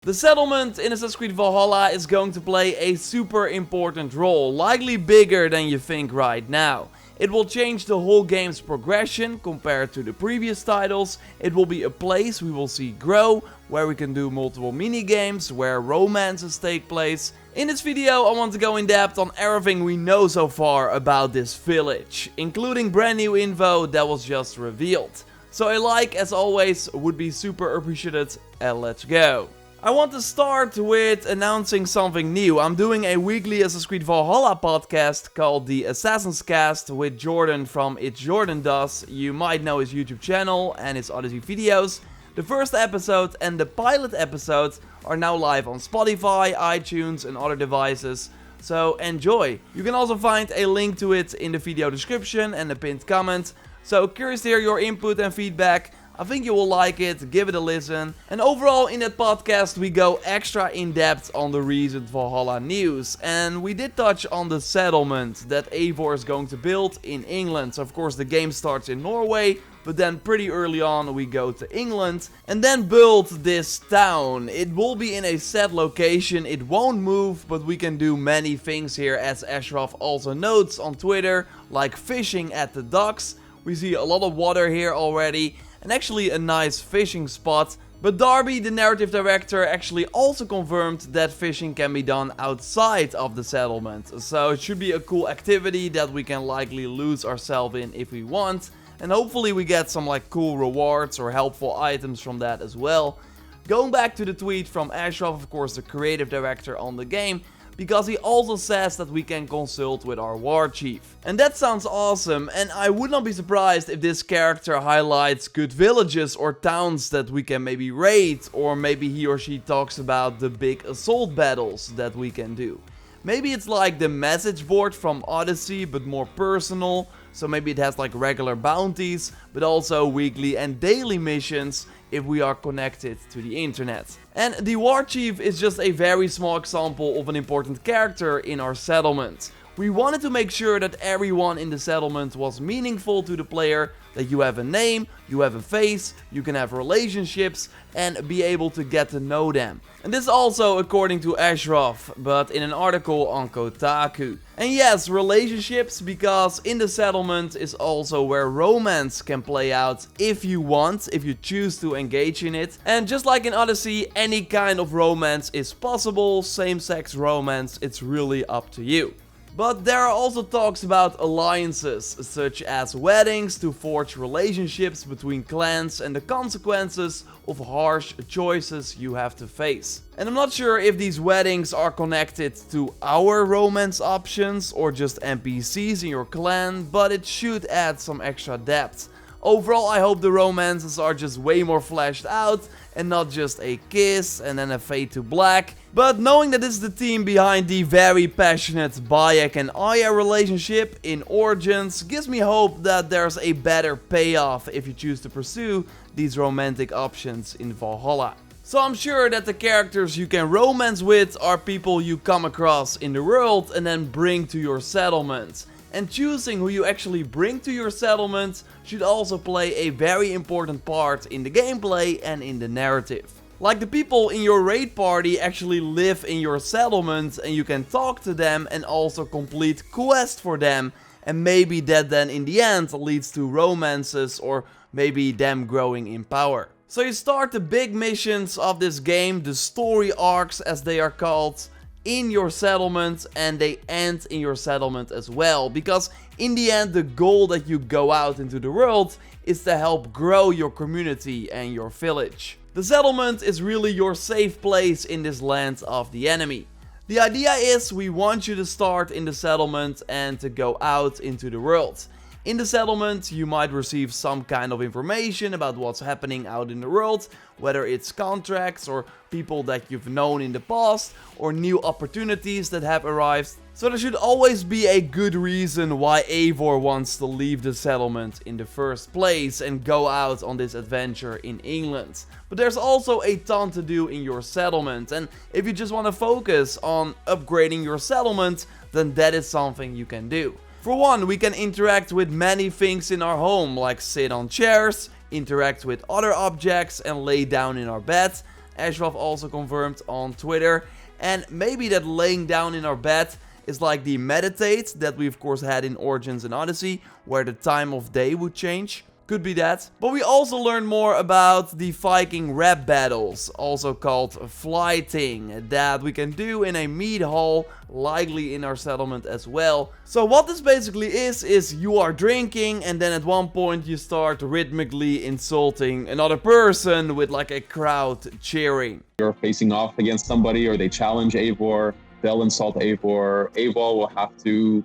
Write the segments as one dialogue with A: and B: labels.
A: The settlement in Assassin's Creed Valhalla is going to play a super important role, likely bigger than you think right now. It will change the whole game's progression compared to the previous titles. It will be a place we will see grow, where we can do multiple mini-games, where romances take place. In this video I want to go in depth on everything we know so far about this village, including brand new info that was just revealed. So a like, as always, would be super appreciated, and let's go. I want to start with announcing something new. I'm doing a weekly Assassin's Creed Valhalla podcast called the Assassins Cast with Jordan from It's Jordan Does. You might know his YouTube channel and his Odyssey videos. The first episode and the pilot episode are now live on Spotify, iTunes and other devices. So enjoy. You can also find a link to it in the video description and the pinned comment. So curious to hear your input and feedback. I think you will like it, give it a listen. And overall in that podcast we go extra in depth on the recent Valhalla news. And we did touch on the settlement that Eivor is going to build in England. So of course the game starts in Norway, but then pretty early on we go to England and then build this town. It will be in a set location, it won't move, but we can do many things here, as Ashraf also notes on Twitter, like fishing at the docks. We see a lot of water here already. And actually a nice fishing spot. But Darby, the narrative director, actually also confirmed that fishing can be done outside of the settlement. So it should be a cool activity that we can likely lose ourselves in if we want. And hopefully we get some cool rewards or helpful items from that as well. Going back to the tweet from Ashraf, of course the creative director on the game, because he also says that we can consult with our war chief. And that sounds awesome, and I would not be surprised if this character highlights good villages or towns that we can maybe raid, or maybe he or she talks about the big assault battles that we can do. Maybe it's like the message board from Odyssey, but more personal. So maybe it has regular bounties, but also weekly and daily missions if we are connected to the internet. And the War Chief is just a very small example of an important character in our settlement. We wanted to make sure that everyone in the settlement was meaningful to the player, that you have a name, you have a face, you can have relationships and be able to get to know them. And this also according to Ashraf, but in an article on Kotaku. And yes, relationships, because in the settlement is also where romance can play out if you want, if you choose to engage in it. And just like in Odyssey, any kind of romance is possible, same-sex romance, it's really up to you. But there are also talks about alliances, such as weddings to forge relationships between clans and the consequences of harsh choices you have to face. And I'm not sure if these weddings are connected to our romance options or just NPCs in your clan, but it should add some extra depth. Overall, I hope the romances are just way more fleshed out and not just a kiss and then a fade to black. But knowing that this is the team behind the very passionate Bayek and Aya relationship in Origins gives me hope that there's a better payoff if you choose to pursue these romantic options in Valhalla. So I'm sure that the characters you can romance with are people you come across in the world and then bring to your settlement. And choosing who you actually bring to your settlement should also play a very important part in the gameplay and in the narrative. Like the people in your raid party actually live in your settlement and you can talk to them and also complete quests for them. And maybe that then in the end leads to romances or maybe them growing in power. So you start the big missions of this game, the story arcs as they are called, in your settlement, and they end in your settlement as well, because in the end the goal that you go out into the world is to help grow your community and your village. The settlement is really your safe place in this land of the enemy. The idea is we want you to start in the settlement and to go out into the world. In the settlement, you might receive some kind of information about what's happening out in the world, whether it's contracts or people that you've known in the past or new opportunities that have arrived. So there should always be a good reason why Eivor wants to leave the settlement in the first place and go out on this adventure in England. But there's also a ton to do in your settlement, and if you just want to focus on upgrading your settlement, then that is something you can do. For one, we can interact with many things in our home, like sit on chairs, interact with other objects and lay down in our bed. Ashraf also confirmed on Twitter. And maybe that laying down in our bed is like the meditate that we of course had in Origins and Odyssey, where the time of day would change. Could be that. But we also learned more about the Viking rap battles, also called flighting, that we can do in a mead hall, likely in our settlement as well. So what this basically is you are drinking and then at one point you start rhythmically insulting another person with like a crowd cheering.
B: You're facing off against somebody or they challenge Eivor, they'll insult Eivor. Eivor will have to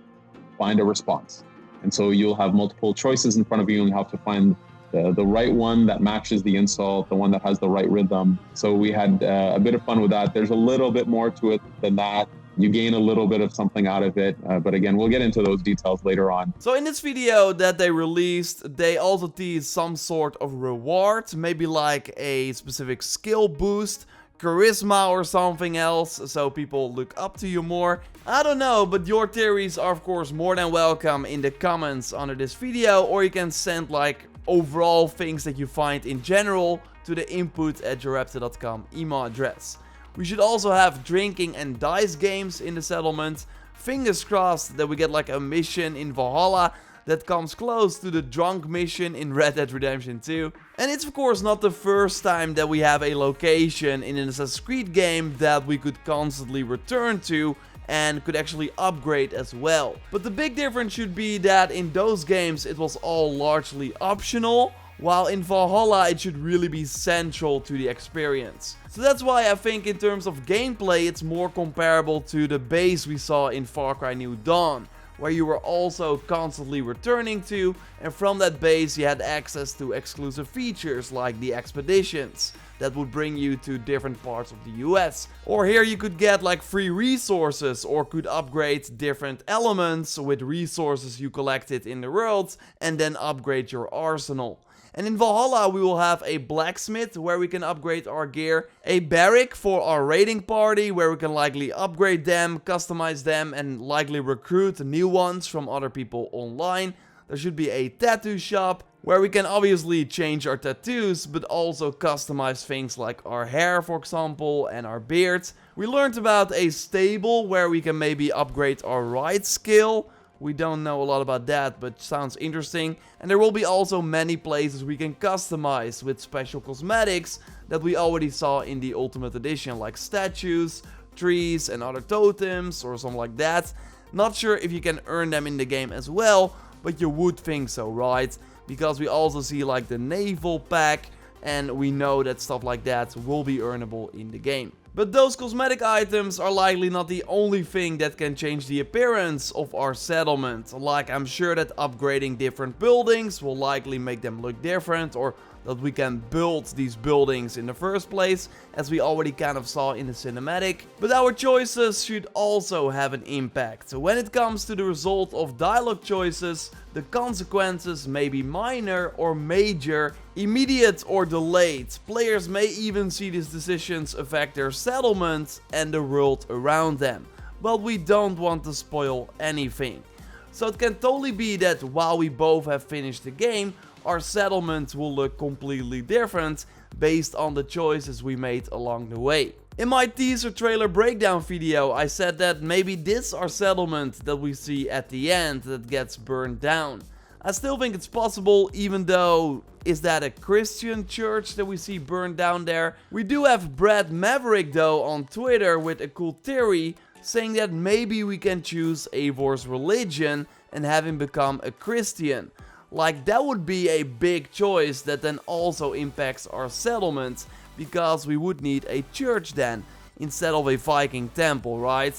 B: find a response. And so you'll have multiple choices in front of you and you have to find the right one that matches the insult, the one that has the right rhythm. So we had a bit of fun with that. There's a little bit more to it than that. You gain a little bit of something out of it. But again, we'll get into those details later on.
A: So in this video that they released, they also teased some sort of reward, maybe like a specific skill boost, charisma or something else, so people look up to you more. I don't know, but your theories are of course more than welcome in the comments under this video, or you can send like overall things that you find in general to the input@JorRaptor.com email address. We should also have drinking and dice games in the settlement. Fingers crossed that we get like a mission in Valhalla that comes close to the drunk mission in Red Dead Redemption 2. And it's of course not the first time that we have a location in an Assassin's Creed game that we could constantly return to and could actually upgrade as well. But the big difference should be that in those games it was all largely optional, while in Valhalla it should really be central to the experience. So that's why I think in terms of gameplay it's more comparable to the base we saw in Far Cry New Dawn, where you were also constantly returning to, and from that base you had access to exclusive features like the expeditions that would bring you to different parts of the US. Or here you could get like free resources or could upgrade different elements with resources you collected in the world and then upgrade your arsenal. And in Valhalla we will have a blacksmith where we can upgrade our gear, a barrack for our raiding party where we can likely upgrade them, customize them and likely recruit new ones from other people online. There should be a tattoo shop where we can obviously change our tattoos but also customize things like our hair for example and our beards. We learned about a stable where we can maybe upgrade our ride skill. We don't know a lot about that, but sounds interesting. And there will be also many places we can customize with special cosmetics that we already saw in the Ultimate Edition, like statues, trees and other totems or something like that. Not sure if you can earn them in the game as well, but you would think so, right? Because we also see like the naval pack and we know that stuff like that will be earnable in the game. But those cosmetic items are likely not the only thing that can change the appearance of our settlement. Like I'm sure that upgrading different buildings will likely make them look different, or that we can build these buildings in the first place, as we already kind of saw in the cinematic. But our choices should also have an impact. So when it comes to the result of dialogue choices, the consequences may be minor or major, immediate or delayed. Players may even see these decisions affect their settlement and the world around them. But we don't want to spoil anything. So it can totally be that while we both have finished the game, our settlement will look completely different based on the choices we made along the way. In my teaser trailer breakdown video, I said that maybe this is our settlement that we see at the end that gets burned down. I still think it's possible, even though, is that a Christian church that we see burned down there? We do have Brad Maverick though on Twitter with a cool theory, saying that maybe we can choose Eivor's religion and have him become a Christian. Like that would be a big choice that then also impacts our settlement, because we would need a church then, instead of a Viking temple, right?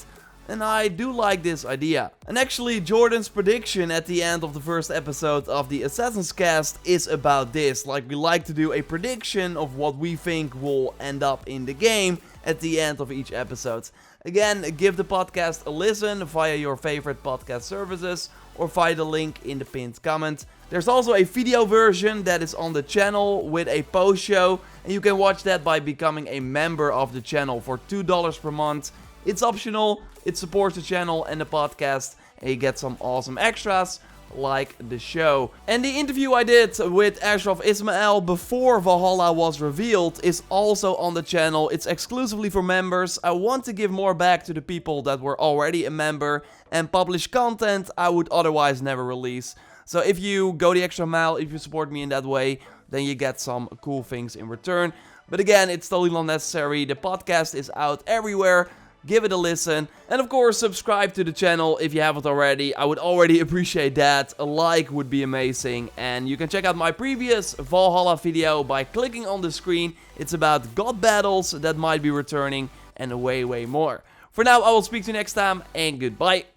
A: And I do like this idea. And actually Jordan's prediction at the end of the first episode of the Assassins cast is about this. Like we like to do a prediction of what we think will end up in the game at the end of each episode. Again, give the podcast a listen via your favorite podcast services or via the link in the pinned comment. There's also a video version that is on the channel with a post show, and you can watch that by becoming a member of the channel for $2 per month. It's optional, it supports the channel and the podcast, and you get some awesome extras like the show. And the interview I did with Ashraf Ismail before Valhalla was revealed is also on the channel. It's exclusively for members. I want to give more back to the people that were already a member and publish content I would otherwise never release. So if you go the extra mile, if you support me in that way, then you get some cool things in return. But again, it's totally not necessary. The podcast is out everywhere. Give it a listen. And of course, subscribe to the channel if you haven't already. I would already appreciate that. A like would be amazing. And you can check out my previous Valhalla video by clicking on the screen. It's about god battles that might be returning and way more. For now, I will speak to you next time and goodbye.